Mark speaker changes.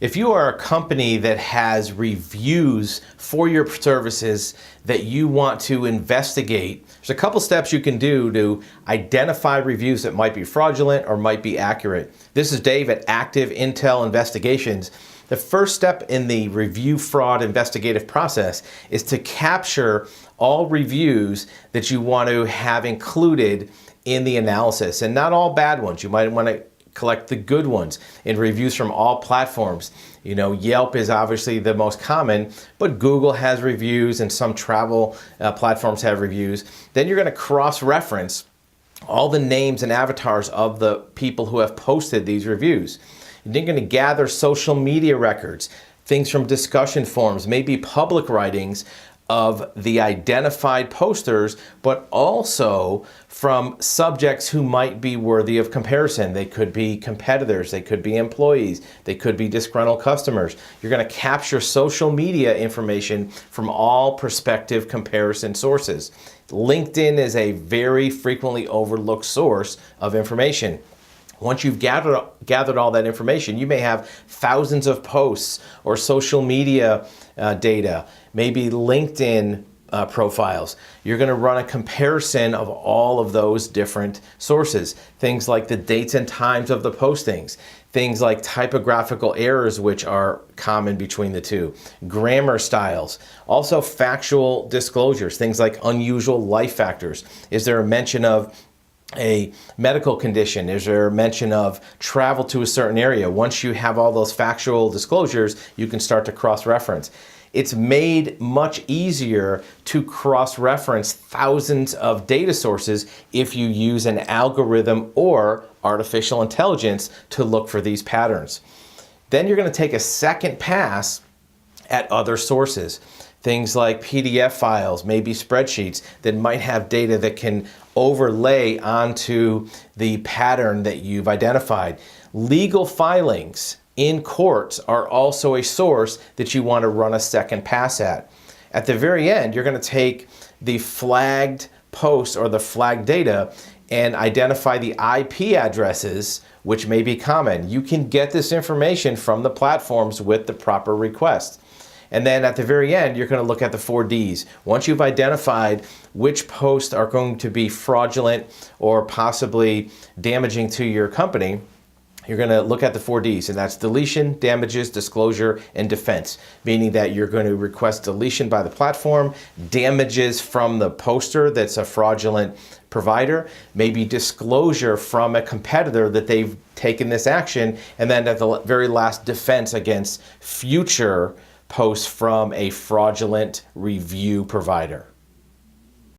Speaker 1: If you are a company that has reviews for your services that you want to investigate, there's a couple steps you can do to identify reviews that might be fraudulent or might be accurate. This is Dave at Active Intel Investigations. The first step in the review fraud investigative process is to capture all reviews that you want to have included in the analysis, and not all bad ones. You might want to collect the good ones in reviews from all platforms. You know, Yelp is obviously the most common, but Google has reviews and some travel platforms have reviews. Then you're going to cross-reference all the names and avatars of the people who have posted these reviews. And you're going to gather social media records, things from discussion forums, maybe public writings of the identified posters, but also from subjects who might be worthy of comparison. They could be competitors, they could be employees, they could be disgruntled customers. You're going to capture social media information from all prospective comparison sources. LinkedIn is a very frequently overlooked source of information. Once you've gathered all that information, you may have thousands of posts or social media data, maybe LinkedIn profiles. You're going to run a comparison of all of those different sources. Things like the dates and times of the postings, things like typographical errors, which are common between the two, grammar styles, also factual disclosures, things like unusual life factors. Is there a mention of a medical condition? Is there a mention of travel to a certain area? Once you have all those factual disclosures, you can start to cross-reference. It's made much easier to cross-reference thousands of data sources if you use an algorithm or artificial intelligence to look for these patterns. Then you're going to take a second pass at other sources. Things like PDF files, maybe spreadsheets that might have data that can overlay onto the pattern that you've identified. Legal filings in courts are also a source that you want to run a second pass at. At the very end, you're going to take the flagged posts or the flagged data and identify the IP addresses, which may be common. You can get this information from the platforms with the proper request. And then at the very end, you're going to look at the 4 Ds. Once you've identified which posts are going to be fraudulent or possibly damaging to your company, you're going to look at the 4 Ds, and that's deletion, damages, disclosure, and defense, meaning that you're going to request deletion by the platform, damages from the poster that's a fraudulent provider, maybe disclosure from a competitor that they've taken this action, and then at the very last, defense against future posts from a fraudulent review provider.